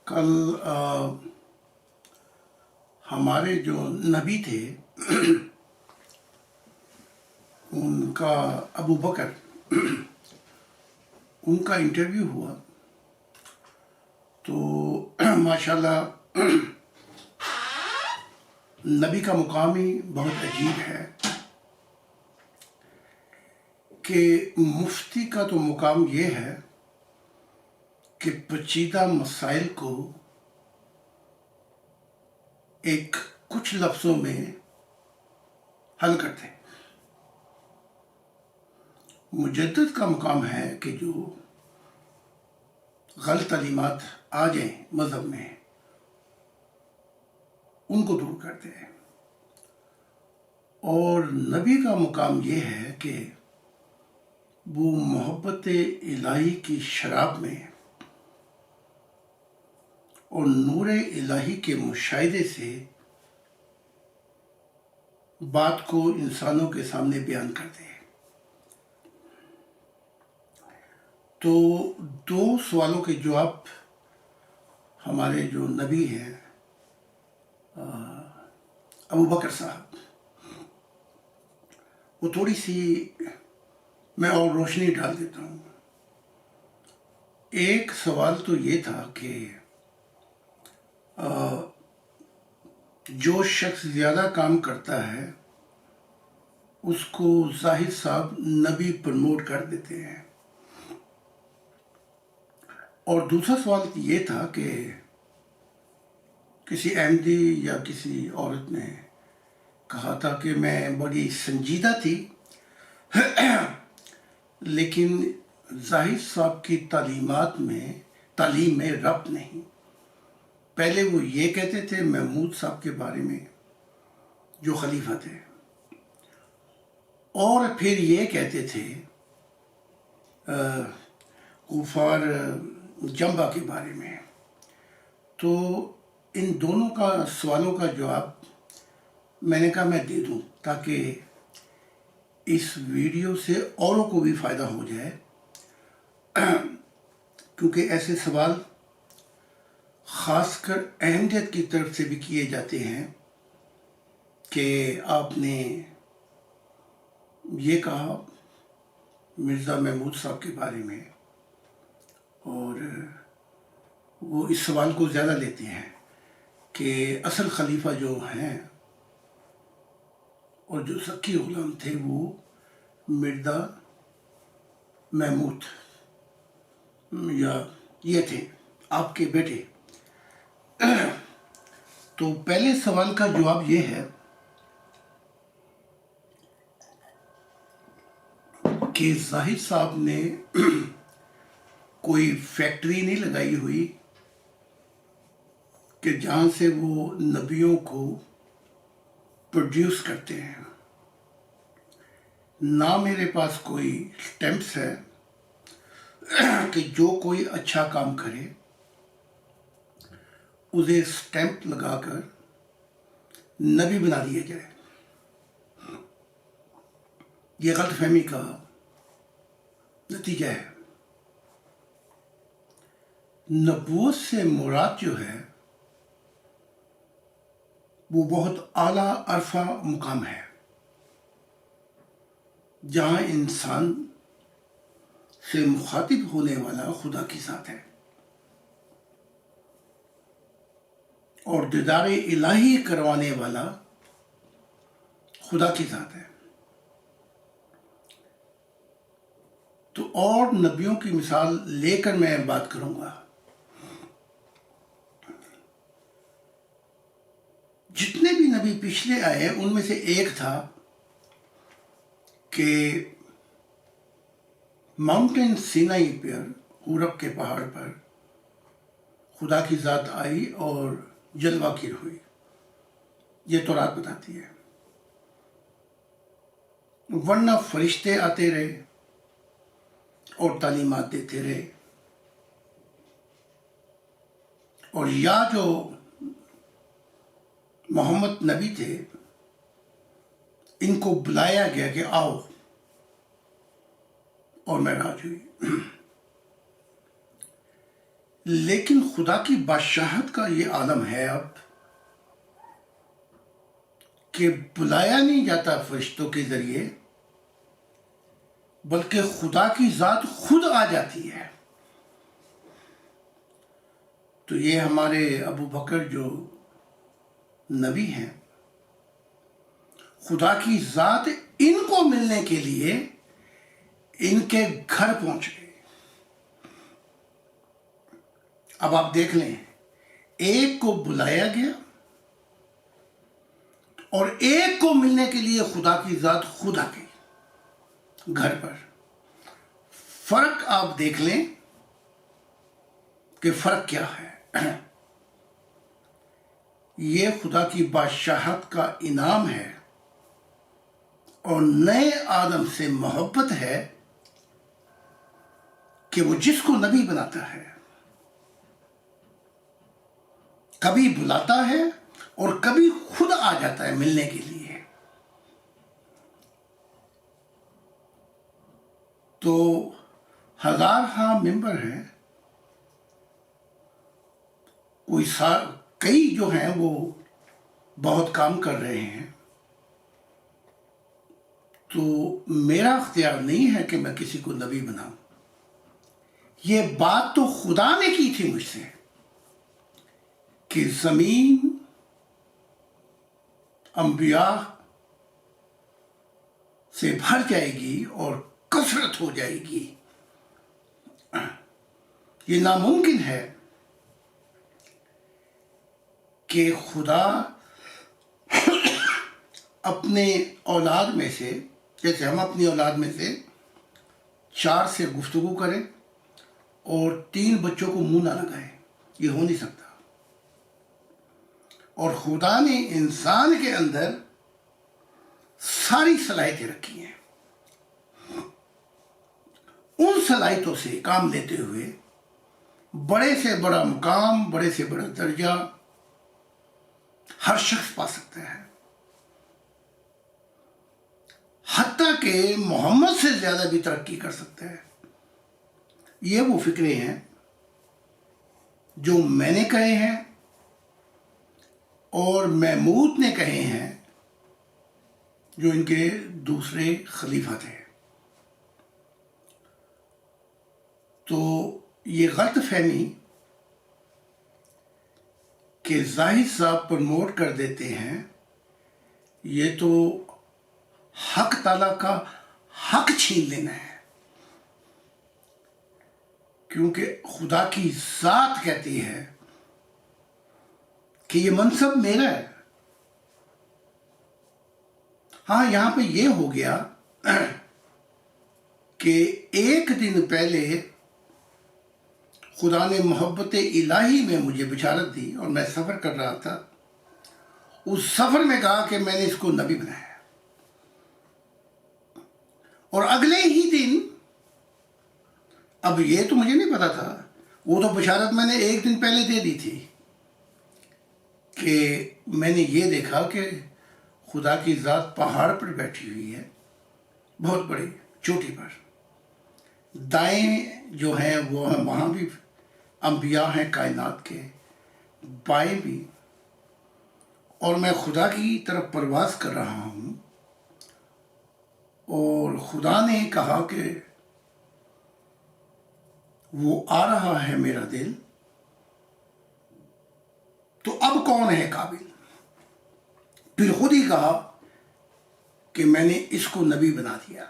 کل ہمارے جو نبی تھے ان کا ابو بکر ان کا انٹرویو ہوا تو ماشاءاللہ نبی کا مقام ہی بہت عجیب ہے کہ مفتی کا تو مقام یہ ہے کہ پیچیدہ مسائل کو ایک کچھ لفظوں میں حل کرتے ہیں۔ مجدد کا مقام ہے کہ جو غلط تعلیمات آ جائیں مذہب میں ان کو دور کرتے ہیں، اور نبی کا مقام یہ ہے کہ وہ محبت الہی کی شراب میں اور نور الہی کے مشاہدے سے بات کو انسانوں کے سامنے بیان کرتے ہیں۔ تو دو سوالوں کے جواب ہمارے جو نبی ہیں ابو بکر صاحب، وہ تھوڑی سی میں اور روشنی ڈال دیتا ہوں۔ ایک سوال تو یہ تھا کہ جو شخص زیادہ کام کرتا ہے اس کو زاہد صاحب نبی پرموٹ کر دیتے ہیں، اور دوسرا سوال یہ تھا کہ کسی احمدی یا کسی عورت نے کہا تھا کہ میں بڑی سنجیدہ تھی لیکن زاہد صاحب کی تعلیم میں ربط نہیں۔ پہلے وہ یہ کہتے تھے محمود صاحب کے بارے میں جو خلیفہ تھے، اور پھر یہ کہتے تھے کفار جنبہ کے بارے میں۔ تو ان دونوں کا سوالوں کا جواب میں نے کہا میں دے دوں تاکہ اس ویڈیو سے اوروں کو بھی فائدہ ہو جائے، کیونکہ ایسے سوال خاص کر احمدیت کی طرف سے بھی کیے جاتے ہیں کہ آپ نے یہ کہا مرزا محمود صاحب کے بارے میں، اور وہ اس سوال کو زیادہ لیتے ہیں کہ اصل خلیفہ جو ہیں اور جو سکی غلام تھے وہ مرزا محمود یا یہ تھے آپ کے بیٹے۔ تو پہلے سوال کا جواب یہ ہے کہ زاہد صاحب نے کوئی فیکٹری نہیں لگائی ہوئی کہ جہاں سے وہ نبیوں کو پروڈیوس کرتے ہیں، نہ میرے پاس کوئی سٹیمپس ہے کہ جو کوئی اچھا کام کرے اسے سٹیمپ لگا کر نبی بنا دیا جائے۔ یہ غلط فہمی کا نتیجہ ہے۔ نبوت سے مراد جو ہے وہ بہت اعلیٰ عرفہ مقام ہے جہاں انسان سے مخاطب ہونے والا خدا کی ذات ہے اور دیدار الہی کروانے والا خدا کی ذات ہے۔ تو اور نبیوں کی مثال لے کر میں بات کروں گا۔ جتنے بھی نبی پچھلے آئے ان میں سے ایک تھا کہ ماؤنٹین سینائی پر ہورب کے پہاڑ پر خدا کی ذات آئی اور جلوہ گر ہوئی، یہ تورات بتاتی ہے۔ ورنہ فرشتے آتے رہے اور تعلیمات دیتے رہے، اور یا جو محمد نبی تھے ان کو بلایا گیا کہ آؤ، اور معراج ہوئی۔ لیکن خدا کی بادشاہت کا یہ عالم ہے اب کہ بلایا نہیں جاتا فرشتوں کے ذریعے، بلکہ خدا کی ذات خود آ جاتی ہے۔ تو یہ ہمارے ابو بکر جو نبی ہیں، خدا کی ذات ان کو ملنے کے لیے ان کے گھر پہنچ گئے۔ اب آپ دیکھ لیں، ایک کو بلایا گیا اور ایک کو ملنے کے لیے خدا کی ذات خود آ گئی گھر پر۔ فرق آپ دیکھ لیں کہ فرق کیا ہے۔ یہ خدا کی بادشاہت کا انعام ہے اور نئے آدم سے محبت ہے کہ وہ جس کو نبی بناتا ہے، کبھی بلاتا ہے اور کبھی خود آ جاتا ہے ملنے کے لیے۔ تو ہزار ہاں ممبر ہیں، کئی جو ہیں وہ بہت کام کر رہے ہیں، تو میرا اختیار نہیں ہے کہ میں کسی کو نبی بناؤں۔ یہ بات تو خدا نے کی تھی مجھ سے کہ زمین انبیاء سے بھر جائے گی اور کثرت ہو جائے گی۔ یہ ناممکن ہے کہ خدا اپنے اولاد میں سے، جیسے ہم اپنی اولاد میں سے 4 سے گفتگو کریں اور 3 بچوں کو منہ نہ لگائیں، یہ ہو نہیں سکتا۔ اور خدا نے انسان کے اندر ساری صلاحیتیں رکھی ہیں، ان صلاحیتوں سے کام لیتے ہوئے بڑے سے بڑا مقام، بڑے سے بڑا درجہ ہر شخص پا سکتا ہے، حتیٰ کہ محمد سے زیادہ بھی ترقی کر سکتا ہے۔ یہ وہ فکرے ہیں جو میں نے کہے ہیں اور محمود نے کہے ہیں، جو ان کے دوسرے خلیفہ تھے۔ تو یہ غلط فہمی کہ زاہد صاحب پروموٹ کر دیتے ہیں، یہ تو حق تعالیٰ کا حق چھین لینا ہے، کیونکہ خدا کی ذات کہتی ہے کہ یہ منصب میرا ہے۔ ہاں، یہاں پہ یہ ہو گیا کہ ایک دن پہلے خدا نے محبت الہی میں مجھے بشارت دی اور میں سفر کر رہا تھا۔ اس سفر میں کہا کہ میں نے اس کو نبی بنایا، اور اگلے ہی دن، اب یہ تو مجھے نہیں پتا تھا، وہ تو بشارت میں نے ایک دن پہلے دے دی تھی کہ میں نے یہ دیکھا کہ خدا کی ذات پہاڑ پر بیٹھی ہوئی ہے، بہت بڑی چوٹی پر، دائیں جو ہیں وہ وہاں بھی انبیاء ہیں کائنات کے، بائیں بھی، اور میں خدا کی طرف پرواز کر رہا ہوں، اور خدا نے کہا کہ وہ آ رہا ہے میرا دل، تو اب کون ہے قابل؟ پھر خود ہی کہا کہ میں نے اس کو نبی بنا دیا۔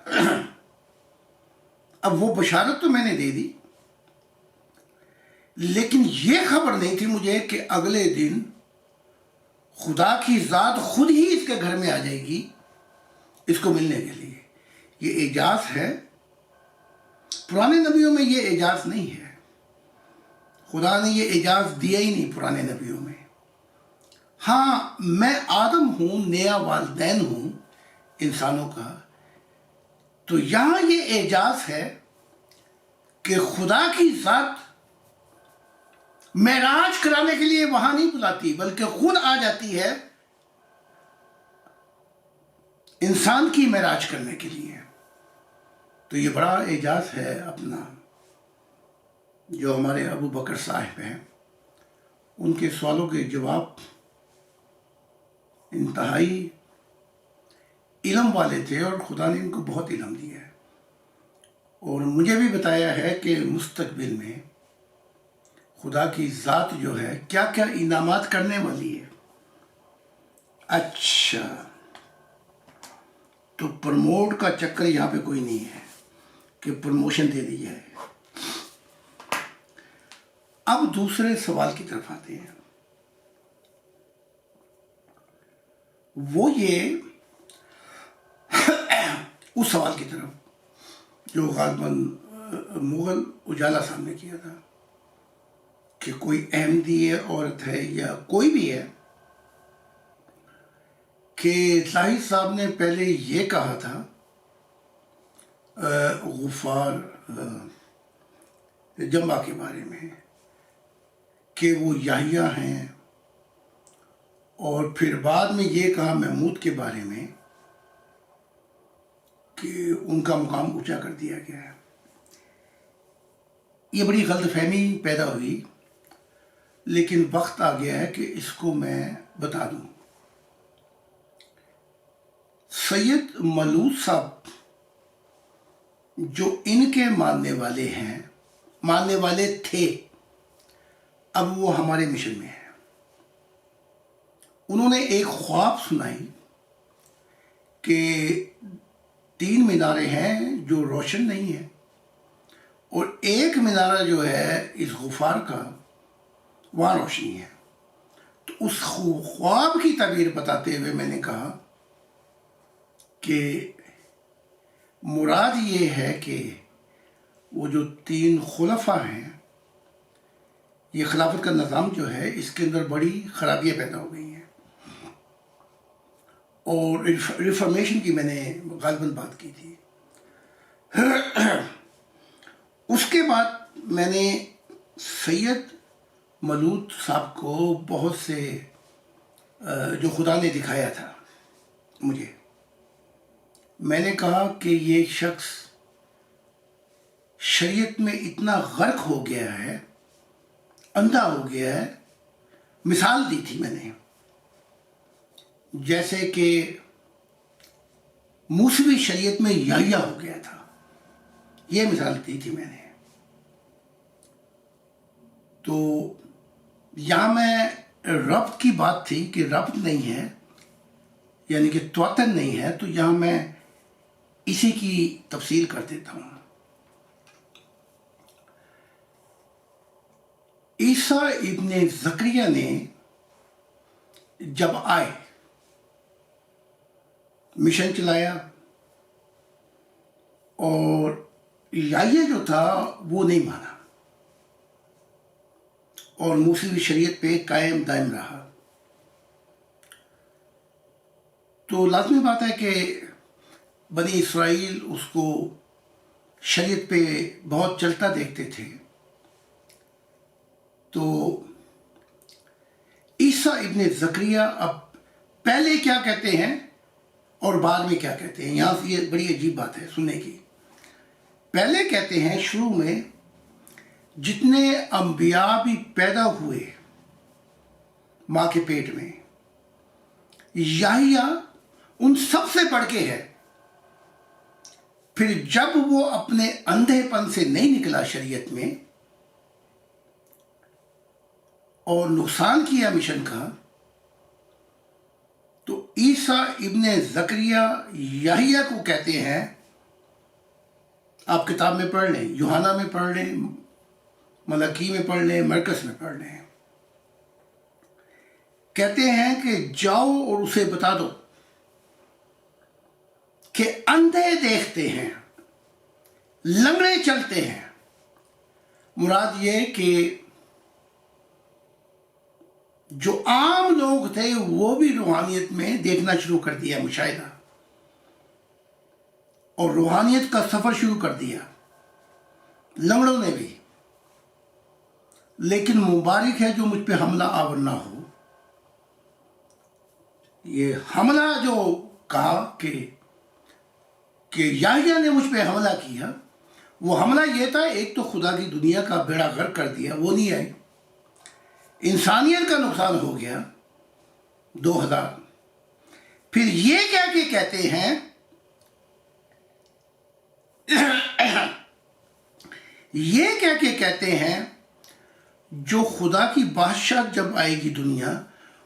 اب وہ بشارت تو میں نے دے دی، لیکن یہ خبر نہیں تھی مجھے کہ اگلے دن خدا کی ذات خود ہی اس کے گھر میں آ جائے گی اس کو ملنے کے لیے۔ یہ اعجاز ہے، پرانے نبیوں میں یہ اعجاز نہیں ہے، خدا نے یہ اعجاز دیا ہی نہیں پرانے نبیوں میں۔ ہاں، میں آدم ہوں، نیا والدین ہوں انسانوں کا، تو یہاں یہ اعجاز ہے کہ خدا کی ذات معراج کرانے کے لیے وہاں نہیں بلاتی، بلکہ خود آ جاتی ہے انسان کی معراج کرنے کے لیے۔ تو یہ بڑا اعجاز ہے اپنا۔ جو ہمارے ابو بکر صاحب ہیں، ان کے سوالوں کے جواب انتہائی علم والے تھے، اور خدا نے ان کو بہت علم دیا ہے، اور مجھے بھی بتایا ہے کہ مستقبل میں خدا کی ذات جو ہے کیا کیا انعامات کرنے والی ہے۔ اچھا، تو پروموٹ کا چکر یہاں پہ کوئی نہیں ہے کہ پروموشن دے دی جائے۔ اب دوسرے سوال کی طرف آتے ہیں، وہ یہ اس سوال کی طرف جو غالباً مغل اجالا صاحب نے کیا تھا کہ کوئی احمدی عورت ہے یا کوئی بھی ہے، کہ زاہد صاحب نے پہلے یہ کہا تھا غفار جمبا کے بارے میں کہ وہ یحییٰ ہیں، اور پھر بعد میں یہ کہا محمود کے بارے میں کہ ان کا مقام اونچا کر دیا گیا ہے۔ یہ بڑی غلط فہمی پیدا ہوئی، لیکن وقت آ گیا ہے کہ اس کو میں بتا دوں۔ سید ملود صاحب جو ان کے ماننے والے ہیں، ماننے والے تھے، اب وہ ہمارے مشن میں ہیں، انہوں نے ایک خواب سنائی کہ 3 میناریں ہیں جو روشن نہیں ہیں، اور ایک مینارہ جو ہے اس غفار کا وہاں روشنی ہے۔ تو اس خواب کی تعبیر بتاتے ہوئے میں نے کہا کہ مراد یہ ہے کہ وہ جو 3 خلفاء ہیں، یہ خلافت کا نظام جو ہے اس کے اندر بڑی خرابیاں پیدا ہو گئی ہیں، اور ریفارمیشن کی میں نے غالباً بات کی تھی۔ اس کے بعد میں نے سید ملود صاحب کو بہت سے جو خدا نے دکھایا تھا مجھے، میں نے کہا کہ یہ شخص شریعت میں اتنا غرق ہو گیا ہے، اندھا ہو گیا ہے۔ مثال دی تھی میں نے، جیسے کہ موسوی شریعت میں یحییٰ ہو گیا تھا، یہ مثال دی تھی میں نے۔ تو یہاں میں ربط کی بات تھی کہ ربط نہیں ہے، یعنی کہ تواتر نہیں ہے، تو یہاں میں اسی کی تفصیل کر دیتا ہوں۔ عیسیٰ ابن زکریا نے جب آئے، مشن چلایا، اور یحییٰ جو تھا وہ نہیں مانا، اور موسوی شریعت پہ قائم دائم رہا۔ تو لازمی بات ہے کہ بنی اسرائیل اس کو شریعت پہ بہت چلتا دیکھتے تھے۔ تو عیسیٰ ابن زکریا اب پہلے کیا کہتے ہیں اور بعد میں کیا کہتے ہیں، یہاں سے یہ بڑی عجیب بات ہے سننے کی۔ پہلے کہتے ہیں شروع میں جتنے انبیاء بھی پیدا ہوئے ماں کے پیٹ میں، یحییٰ ان سب سے بڑھ کے ہے۔ پھر جب وہ اپنے اندھے پن سے نہیں نکلا شریعت میں اور نقصان کیا مشن کا، تو عیسیٰ ابن زکریا یحییٰ کو کہتے ہیں، آپ کتاب میں پڑھ لیں، یوحنا میں پڑھ لیں، ملاکی میں پڑھ لیں، مرکز میں پڑھ لیں، کہتے ہیں کہ جاؤ اور اسے بتا دو کہ اندھے دیکھتے ہیں، لنگڑے چلتے ہیں۔ مراد یہ کہ جو عام لوگ تھے وہ بھی روحانیت میں دیکھنا شروع کر دیا، مشاہدہ، اور روحانیت کا سفر شروع کر دیا، لنگڑوں نے بھی۔ لیکن مبارک ہے جو مجھ پہ حملہ آور نہ ہو۔ یہ حملہ جو کہا کہ یحییٰ نے مجھ پہ حملہ کیا، وہ حملہ یہ تھا، ایک تو خدا کی دنیا کا بیڑا غرق کر دیا، وہ نہیں آئے، انسانیت کا نقصان ہو گیا 2000۔ پھر یہ کیا کہ کہتے ہیں یہ کیا کہ کہتے ہیں جو خدا کی بادشاہت جب آئے گی دنیا،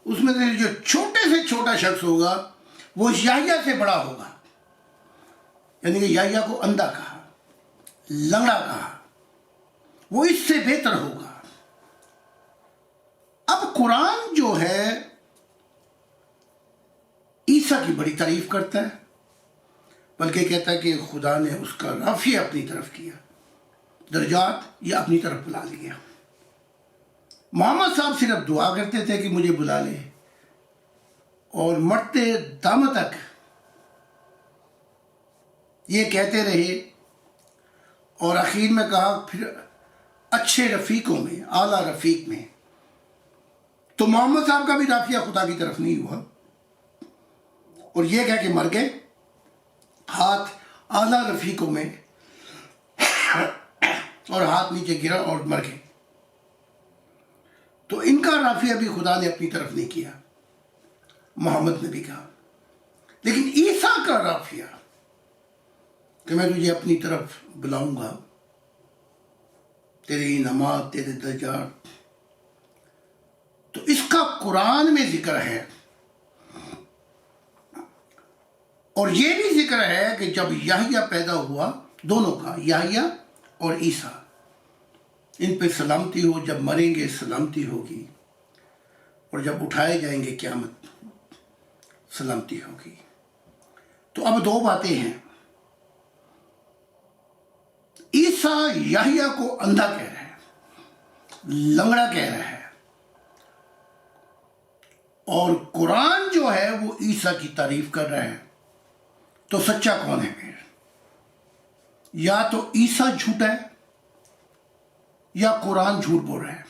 اس میں سے جو چھوٹے سے چھوٹا شخص ہوگا وہ یحییٰ سے بڑا ہوگا، یعنی کہ یحییٰ کو اندھا کہا، لنگڑا کہا، وہ اس سے بہتر ہوگا۔ اب قرآن جو ہے عیسیٰ کی بڑی تعریف کرتا ہے، بلکہ کہتا ہے کہ خدا نے اس کا رافعہ اپنی طرف کیا، درجات یہ اپنی طرف بلا لیا۔ محمد صاحب صرف دعا کرتے تھے کہ مجھے بلا لے، اور مرتے دم تک یہ کہتے رہے، اور اخیر میں کہا پھر اچھے رفیقوں میں، اعلیٰ رفیق میں۔ تو محمد صاحب کا بھی رافعہ خدا کی طرف نہیں ہوا، اور یہ کہہ کہ مر گئے، ہاتھ اعلیٰ رفیقوں میں، اور ہاتھ نیچے گرا اور مر گئے۔ تو ان کا رافعہ بھی خدا نے اپنی طرف نہیں کیا، محمد نے بھی کہا۔ لیکن عیسیٰ کا رافعہ کہ میں تجھے اپنی طرف بلاؤں گا، تیری انعامات، تیرے درجات، تو اس کا قرآن میں ذکر ہے۔ اور یہ بھی ذکر ہے کہ جب یحییٰ پیدا ہوا، دونوں کا، یحییٰ اور عیسیٰ، ان پہ سلامتی ہو، جب مریں گے سلامتی ہوگی، اور جب اٹھائے جائیں گے قیامت سلامتی ہوگی۔ تو اب دو باتیں ہیں، عیسیٰ یحییٰ کو اندھا کہہ رہا ہے، لنگڑا کہہ رہا ہے، اور قرآن جو ہے وہ عیسیٰ کی تعریف کر رہا ہے۔ تو سچا کون ہے پھر؟ یا تو عیسیٰ جھوٹا ہے، یا قرآن جھوٹ بول رہا ہے،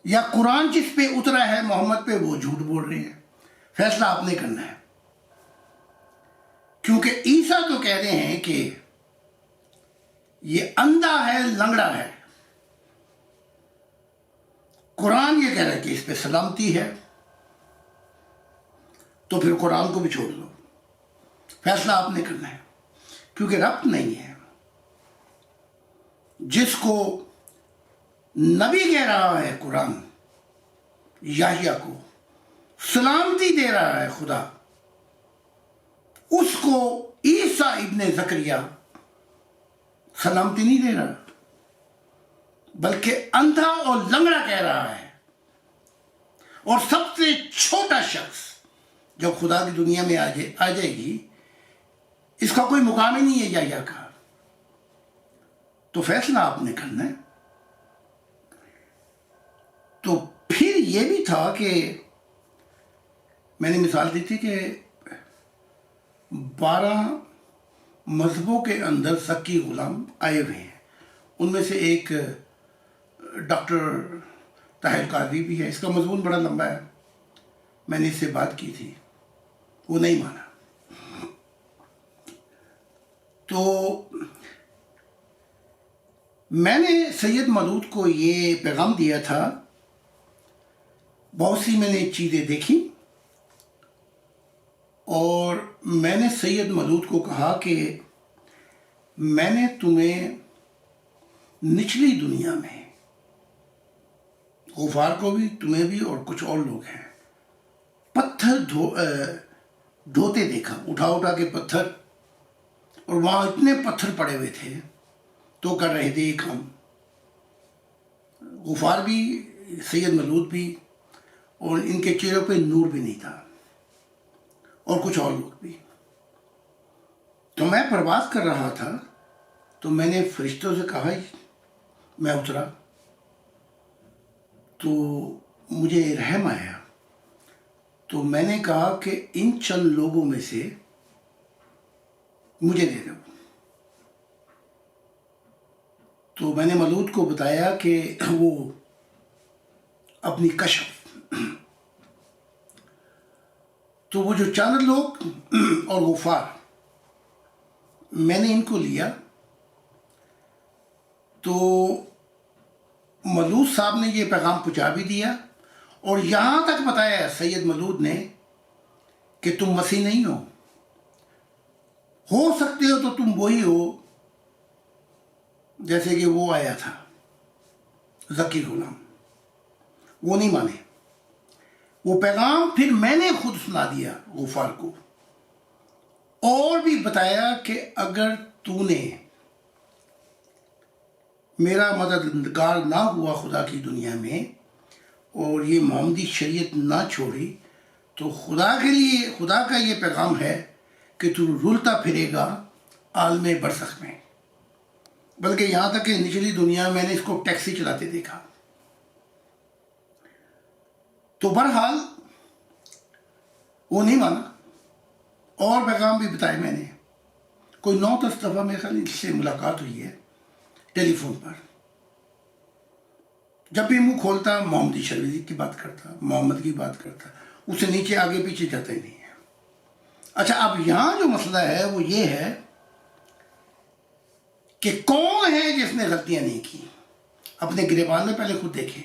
یا قرآن جس پہ اترا ہے محمد پہ وہ جھوٹ بول رہے ہیں۔ فیصلہ آپ نے کرنا ہے، کیونکہ عیسیٰ تو کہہ رہے ہیں کہ یہ اندھا ہے، لنگڑا ہے، قرآن یہ کہہ رہا ہے کہ اس پہ سلامتی ہے۔ تو پھر قرآن کو بھی چھوڑ دو، فیصلہ آپ نے کرنا ہے، کیونکہ ربط نہیں ہے۔ جس کو نبی کہہ رہا ہے قرآن، یحییٰ کو سلامتی دے رہا ہے خدا، اس کو عیسیٰ ابن زکریا سلامتی نہیں دے رہا، بلکہ اندھا اور لنگڑا کہہ رہا ہے۔ اور سب سے چھوٹا شخص جب خدا کی دنیا میں آ جائے گی، اس کا کوئی مقام ہی نہیں ہے یحییٰ کا۔ تو فیصلہ آپ نے کرنا ہے۔ تو پھر یہ بھی تھا کہ میں نے مثال دی تھی کہ 12 مذہبوں کے اندر سکی غلام آئے ہوئے ہیں، ان میں سے ایک ڈاکٹر طاہر قادری بھی ہے۔ اس کا مضمون بڑا لمبا ہے، میں نے اس سے بات کی تھی، وہ نہیں مانا۔ تو میں نے سید مودود کو یہ پیغام دیا تھا، بہت سی میں نے چیزیں دیکھی، اور میں نے سید مودود کو کہا کہ میں نے تمہیں نچلی دنیا میں، غفار کو بھی، تمہیں بھی، اور کچھ اور لوگ ہیں، پتھر ڈھوتے دیکھا، اٹھا کے پتھر، اور وہاں اتنے پتھر پڑے ہوئے تھے تو کر رہے تھے یہ کام، غفار بھی، سید مودود بھی، اور ان کے چہروں پہ نور بھی نہیں تھا، اور کچھ اور لوگ بھی۔ تو میں پرواز کر رہا تھا، تو میں نے فرشتوں سے کہا، میں اترا تو مجھے رحم آیا، تو میں نے کہا کہ ان چند لوگوں میں سے مجھے دے دو۔ تو میں نے مودود کو بتایا کہ وہ اپنی کشف، تو وہ جو چند لوگ اور غفار، میں نے ان کو لیا تو مولود صاحب نے یہ پیغام پہنچا بھی دیا اور یہاں تک بتایا سید مولود نے کہ تم مسیح نہیں ہو سکتے ہو تو تم وہی ہو جیسے کہ وہ آیا تھا ذکی غلام. وہ نہیں مانے. وہ پیغام پھر میں نے خود سنا دیا غفار کو اور بھی بتایا کہ اگر تو نے میرا مددگار نہ ہوا خدا کی دنیا میں اور یہ محمدی شریعت نہ چھوڑی تو خدا کا یہ پیغام ہے کہ تو رولتا پھرے گا عالم برزخ میں. بلکہ یہاں تک کہ نچلی دنیا میں نے اس کو ٹیکسی چلاتے دیکھا. تو بہرحال وہ نہیں مانا اور پیغام بھی بتائے میں نے. کوئی 9-10 دفعہ میرے خیال اس سے ملاقات ہوئی ہے ٹیلی فون پر. جب بھی منہ کھولتا محمدی شریعت کی بات کرتا, محمد کی بات کرتا, اس سے نیچے آگے پیچھے جاتا ہی نہیں ہے. اچھا اب یہاں جو مسئلہ ہے وہ یہ ہے کہ کون ہے جس نے غلطیاں نہیں کی. اپنے گریبان میں پہلے خود دیکھیں.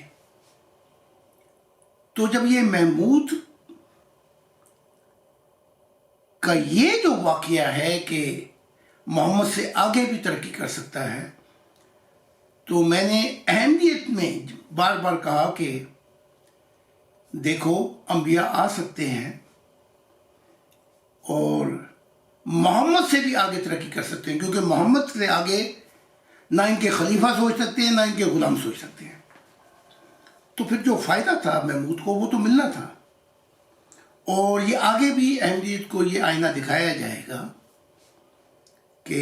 تو جب یہ محمود کا یہ جو واقعہ ہے کہ محمد سے آگے بھی ترقی کر سکتا ہے, تو میں نے اہمیت میں بار بار کہا کہ دیکھو انبیاء آ سکتے ہیں اور محمد سے بھی آگے ترقی کر سکتے ہیں, کیونکہ محمد سے آگے نہ ان کے خلیفہ سوچ سکتے ہیں نہ ان کے غلام سوچ سکتے ہیں. تو پھر جو فائدہ تھا محمود کو وہ تو ملنا تھا. اور یہ آگے بھی احمدیت کو یہ آئینہ دکھایا جائے گا کہ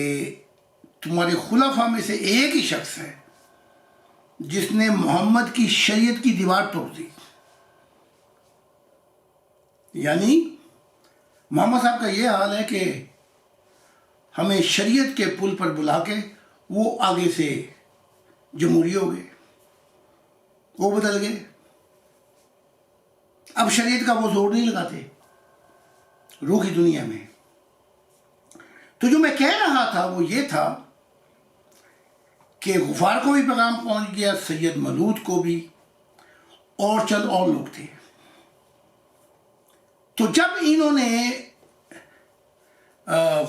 تمہارے خلفاء میں سے ایک ہی شخص ہے جس نے محمد کی شریعت کی دیوار توڑ دی. یعنی محمد صاحب کا یہ حال ہے کہ ہمیں شریعت کے پل پر بلا کے وہ آگے سے جمہوری ہو گئے, وہ بدل گئے. اب شریعت کا وہ زور نہیں لگاتے روح کی دنیا میں. تو جو میں کہہ رہا تھا وہ یہ تھا کہ غفار کو بھی پیغام پہنچ گیا, سید مولود کو بھی, اور چند اور لوگ تھے. تو جب انہوں نے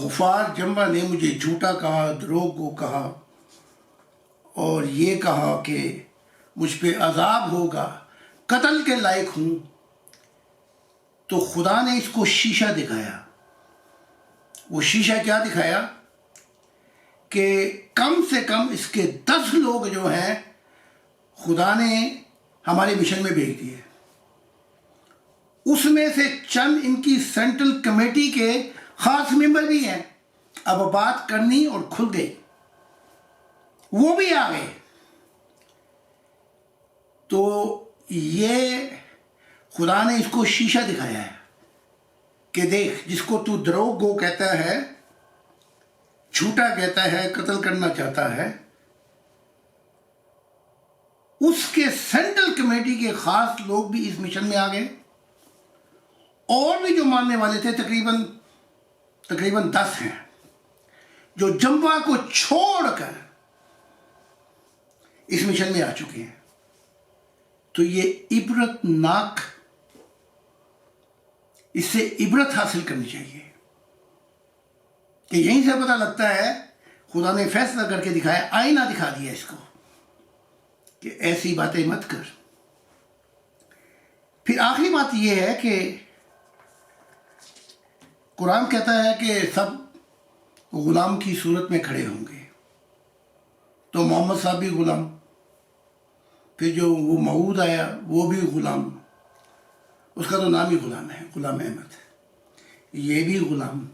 غفار جمبا نے مجھے جھوٹا کہا, دروغ کو کہا اور یہ کہا کہ مجھ پہ عذاب ہوگا, قتل کے لائق ہوں, تو خدا نے اس کو شیشہ دکھایا. وہ شیشہ کیا دکھایا کہ کم سے کم اس کے 10 لوگ جو ہیں خدا نے ہمارے مشن میں بھیج دیے. اس میں سے چند ان کی سینٹرل کمیٹی کے خاص ممبر بھی ہیں. اب بات کرنی اور کھل گئی, وہ بھی آ گئے. تو یہ خدا نے اس کو شیشہ دکھایا ہے کہ دیکھ, جس کو تو دروغ گو کہتا ہے, جھوٹا کہتا ہے, قتل کرنا چاہتا ہے, اس کے سینٹرل کمیٹی کے خاص لوگ بھی اس مشن میں آ گئے. اور بھی جو ماننے والے تھے تقریباً 10 ہیں جو جمبا کو چھوڑ کر اس مشن میں آ چکے ہیں. تو یہ عبرت ناک, اس سے عبرت حاصل کرنی چاہیے کہ یہیں سے پتہ لگتا ہے خدا نے فیصلہ کر کے دکھایا, آئینہ دکھا دیا اس کو کہ ایسی باتیں مت کر. پھر آخری بات یہ ہے کہ قرآن کہتا ہے کہ سب غلام کی صورت میں کھڑے ہوں گے. تو محمد صاحب بھی غلام, پھر جو وہ موعود آیا وہ بھی غلام, اس کا تو نام ہی غلام ہے, غلام احمد, یہ بھی غلام.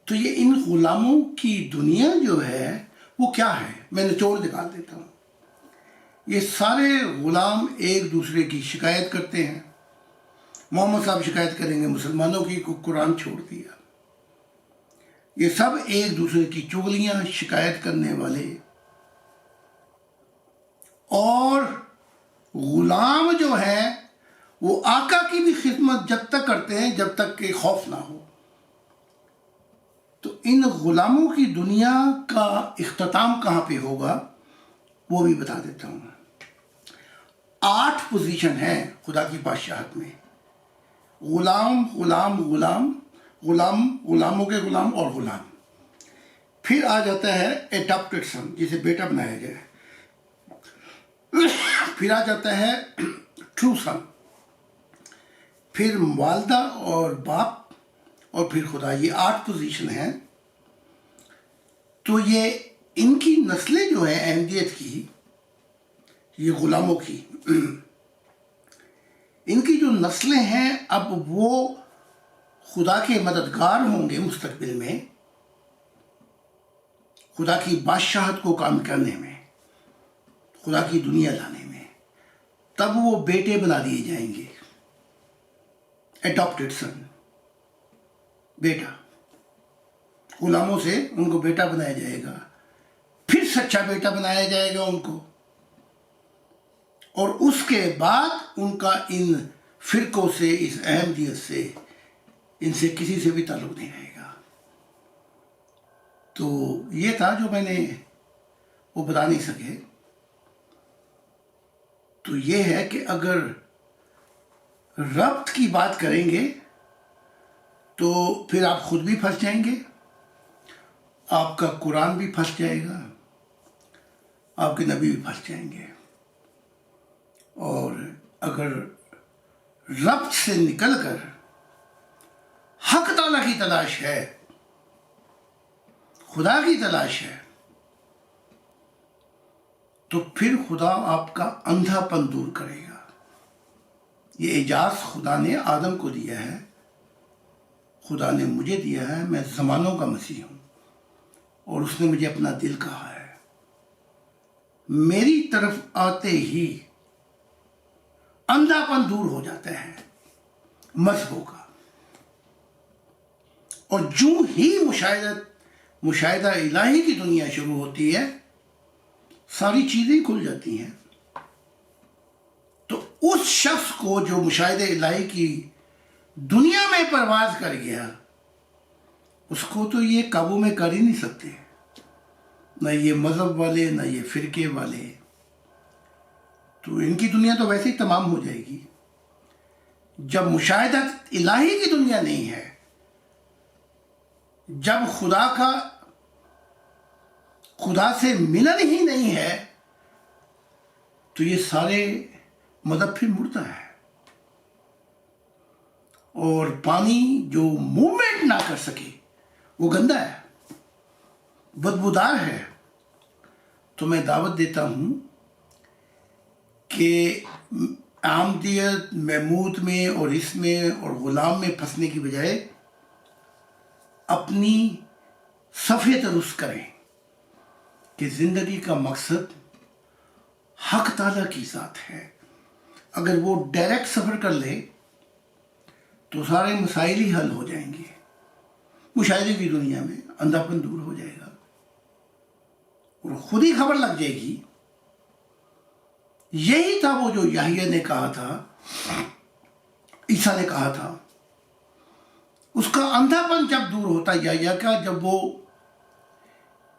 تو یہ ان غلاموں کی دنیا جو ہے وہ کیا ہے, میں نچوڑ نکال دیتا ہوں. یہ سارے غلام ایک دوسرے کی شکایت کرتے ہیں. محمد صاحب شکایت کریں گے مسلمانوں کی کو قرآن چھوڑ دیا. یہ سب ایک دوسرے کی چغلیاں شکایت کرنے والے. اور غلام جو ہیں وہ آقا کی بھی خدمت جب تک کرتے ہیں جب تک کہ خوف نہ ہو. تو ان غلاموں کی دنیا کا اختتام کہاں پہ ہوگا وہ بھی بتا دیتا ہوں. 8 پوزیشن ہیں خدا کی بادشاہت میں. غلام غلام غلام غلام غلاموں کے غلام اور غلام. پھر آ جاتا ہے اڈاپٹڈ سن جسے بیٹا بنایا گیا ہے. پھر آ جاتا ہے ٹرو سن. پھر والدہ اور باپ اور پھر خدا. یہ 8 پوزیشن ہیں. تو یہ ان کی نسلیں جو ہیں احمدیت کی، یہ غلاموں کی، ان کی جو نسلیں ہیں اب وہ خدا کے مددگار ہوں گے مستقبل میں خدا کی بادشاہت کو کام کرنے میں، خدا کی دنیا لانے میں. تب وہ بیٹے بنا دیے جائیں گے. اڈاپٹڈ سن، بیٹا. غلاموں سے ان کو بیٹا بنایا جائے گا. پھر سچا بیٹا بنایا جائے گا ان کو. اور اس کے بعد ان کا ان فرقوں سے، اس احمدیت سے، ان سے کسی سے بھی تعلق نہیں رہے گا. تو یہ تھا جو میں نے وہ بتا نہیں سکے. تو یہ ہے کہ اگر ربط کی بات کریں گے تو پھر آپ خود بھی پھنس جائیں گے، آپ کا قرآن بھی پھنس جائے گا، آپ کے نبی بھی پھنس جائیں گے. اور اگر ربط سے نکل کر حق تعالیٰ کی تلاش ہے، خدا کی تلاش ہے، تو پھر خدا آپ کا اندھا پن دور کرے گا. یہ اعجاز خدا نے آدم کو دیا ہے، خدا نے مجھے دیا ہے. میں زمانوں کا مسیح ہوں اور اس نے مجھے اپنا دل کہا ہے. میری طرف آتے ہی اندھا پن دور ہو جاتا ہے مذہبوں کا. اور جو ہی مشاہدہ الہی کی دنیا شروع ہوتی ہے ساری چیزیں کھل جاتی ہیں. تو اس شخص کو جو مشاہدہ الہی کی دنیا میں پرواز کر گیا، اس کو تو یہ قابو میں کر ہی نہیں سکتے، نہ یہ مذہب والے نہ یہ فرقے والے. تو ان کی دنیا تو ویسے ہی تمام ہو جائے گی. جب مشاہدہ الہی کی دنیا نہیں ہے، جب خدا سے ملن ہی نہیں ہے، تو یہ سارے مذہب پھر مڑتا ہے. اور پانی جو موومنٹ نہ کر سکے وہ گندا ہے، بدبودار ہے. تو میں دعوت دیتا ہوں کہ احمدیت محمود میں اور اس میں اور غلام میں پھنسنے کی بجائے اپنی صفحے درست کریں کہ زندگی کا مقصد حق تعالیٰ کی ذات ہے. اگر وہ ڈائریکٹ سفر کر لے تو سارے مسائل ہی حل ہو جائیں گے. مشاہدے کی دنیا میں اندھا پن دور ہو جائے گا اور خود ہی خبر لگ جائے گی. یہی تھا وہ جو یحییٰ نے کہا تھا، عیسیٰ نے کہا تھا. اس کا اندھا پن جب دور ہوتا یحییٰ کا، جب وہ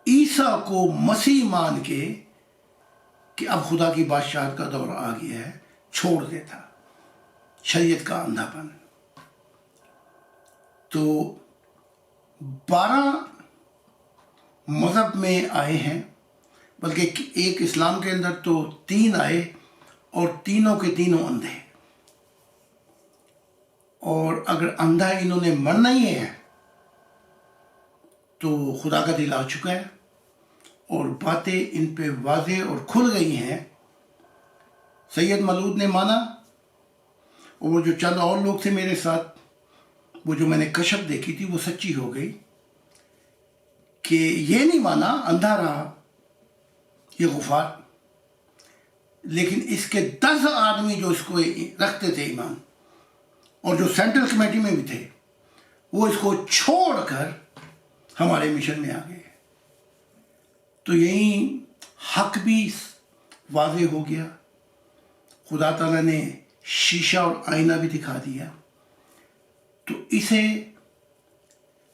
عیسیٰ کو مسیح مان کے کہ اب خدا کی بادشاہت کا دور آ گیا ہے چھوڑ دیتا. شریعت کا اندھا پن. تو 12 مذہب میں آئے ہیں، بلکہ ایک اسلام کے اندر تو 3 آئے اور تینوں کے تینوں اندھے. اور اگر اندھا انہوں نے مرنا ہی ہے تو خدا کا دل آ چکا ہے اور باتیں ان پہ واضح اور کھل گئی ہیں. سید مولود نے مانا، اور وہ جو چند اور لوگ تھے میرے ساتھ، وہ جو میں نے کشف دیکھی تھی وہ سچی ہو گئی کہ یہ نہیں مانا، اندھا رہا یہ غفار. لیکن اس کے 10 آدمی جو اس کو رکھتے تھے ایمان، اور جو سینٹرل کمیٹی میں بھی تھے، وہ اس کو چھوڑ کر ہمارے مشن میں آ گئے. تو یہیں حق بھی واضح ہو گیا. خدا تعالیٰ نے شیشہ اور آئینہ بھی دکھا دیا. تو اسے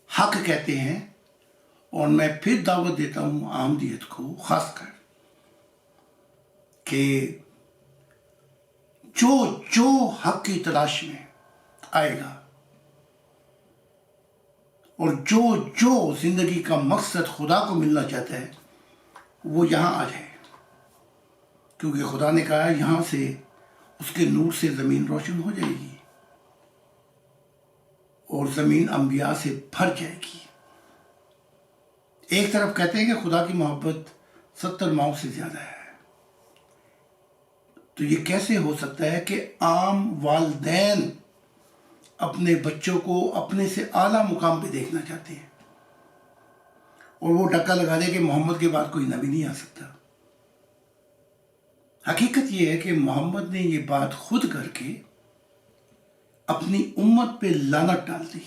حق کہتے ہیں. اور میں پھر دعوت دیتا ہوں احمدیت کو، خاص کر کہ جو حق کی تلاش میں آئے گا اور جو زندگی کا مقصد خدا کو ملنا چاہتا ہے وہ یہاں آ جائے، کیونکہ خدا نے کہا یہاں سے اس کے نور سے زمین روشن ہو جائے گی اور زمین انبیاء سے بھر جائے گی۔ ایک طرف کہتے ہیں کہ خدا کی محبت 70 ماؤں سے زیادہ ہے، تو یہ کیسے ہو سکتا ہے کہ عام والدین اپنے بچوں کو اپنے سے اعلیٰ مقام پہ دیکھنا چاہتے ہیں اور وہ ڈکا لگا دے کہ محمد کے بعد کوئی نبی نہیں آ سکتا؟ حقیقت یہ ہے کہ محمد نے یہ بات خود کر کے اپنی امت پہ لعنت ڈال دی،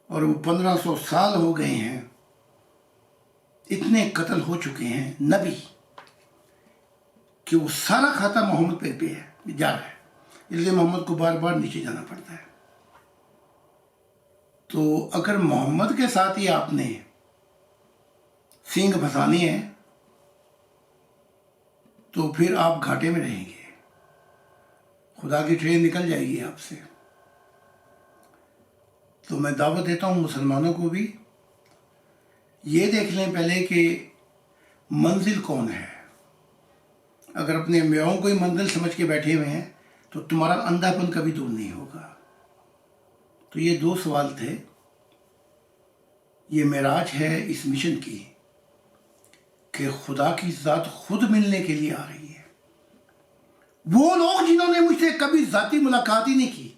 اور وہ 1500 سال ہو گئے ہیں، اتنے قتل ہو چکے ہیں نبی کہ وہ سارا کھاتا محمد پہ جا رہا ہے، اس لیے محمد کو بار بار نیچے جانا پڑتا ہے۔ تو اگر محمد کے ساتھ ہی آپ نے سینگ پھنسانی ہے تو پھر آپ گھاٹے میں رہیں گے، خدا کی ٹرین نکل جائے گی آپ سے۔ تو میں دعوت دیتا ہوں مسلمانوں کو بھی، یہ دیکھ لیں پہلے کہ منزل کون ہے۔ اگر اپنے انبیاؤں کو ہی منزل سمجھ کے بیٹھے ہوئے ہیں تو تمہارا اندھا پن کبھی دور نہیں ہوگا۔ تو یہ 2 سوال تھے، یہ معراج ہے اس مشن کی کہ خدا کی ذات خود ملنے کے لیے آ رہی ہے۔ وہ لوگ جنہوں نے مجھ سے کبھی ذاتی ملاقات ہی نہیں کی،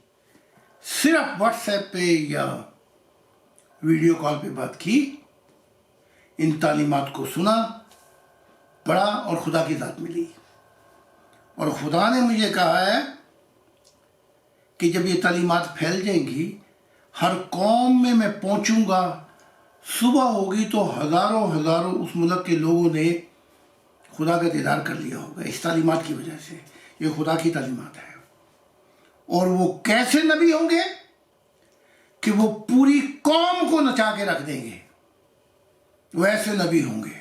صرف واٹس ایپ پہ یا ویڈیو کال پہ بات کی، ان تعلیمات کو سنا، پڑھا اور خدا کی ذات ملی۔ اور خدا نے مجھے کہا ہے کہ جب یہ تعلیمات پھیل جائیں گی، ہر قوم میں پہنچوں گا، صبح ہوگی تو ہزاروں اس ملک کے لوگوں نے خدا کا دیدار کر لیا ہوگا اس تعلیمات کی وجہ سے۔ یہ خدا کی تعلیمات ہے۔ اور وہ کیسے نبی ہوں گے کہ وہ پوری قوم کو نچا کے رکھ دیں گے، ویسے نبی ہوں گے۔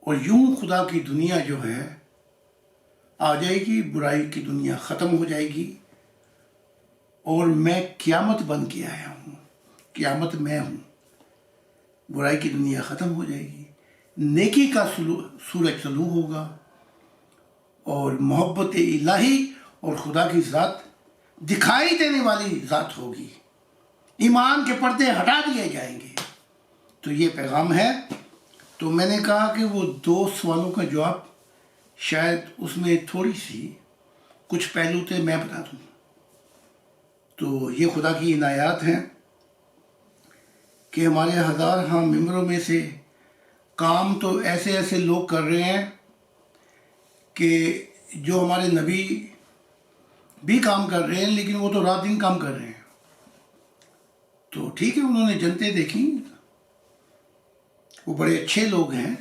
اور یوں خدا کی دنیا جو ہے آ جائے گی، برائی کی دنیا ختم ہو جائے گی، اور میں قیامت بن کے آیا ہوں، قیامت میں ہوں، برائی کی دنیا ختم ہو جائے گی، نیکی کا سورج طلوع ہوگا، اور محبت الہی اور خدا کی ذات دکھائی دینے والی ذات ہوگی، ایمان کے پردے ہٹا دیے جائیں گے۔ تو یہ پیغام ہے۔ تو میں نے کہا کہ وہ 2 سوالوں کا جواب شاید اس میں تھوڑی سی کچھ پہلو تھے، میں بتا دوں۔ تو یہ خدا کی عنایات ہیں کہ ہمارے ہاں ممبروں میں سے کام تو ایسے لوگ کر رہے ہیں کہ جو ہمارے نبی بھی کام کر رہے ہیں، لیکن وہ تو رات دن کام کر رہے ہیں۔ تو ٹھیک ہے، انہوں نے جنتیں دیکھیں، وہ بڑے اچھے لوگ ہیں،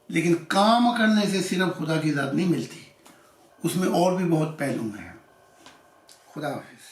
لیکن کام کرنے سے صرف خدا کی ذات نہیں ملتی، اس میں اور بھی بہت پہلو ہیں۔ خدا حافظ۔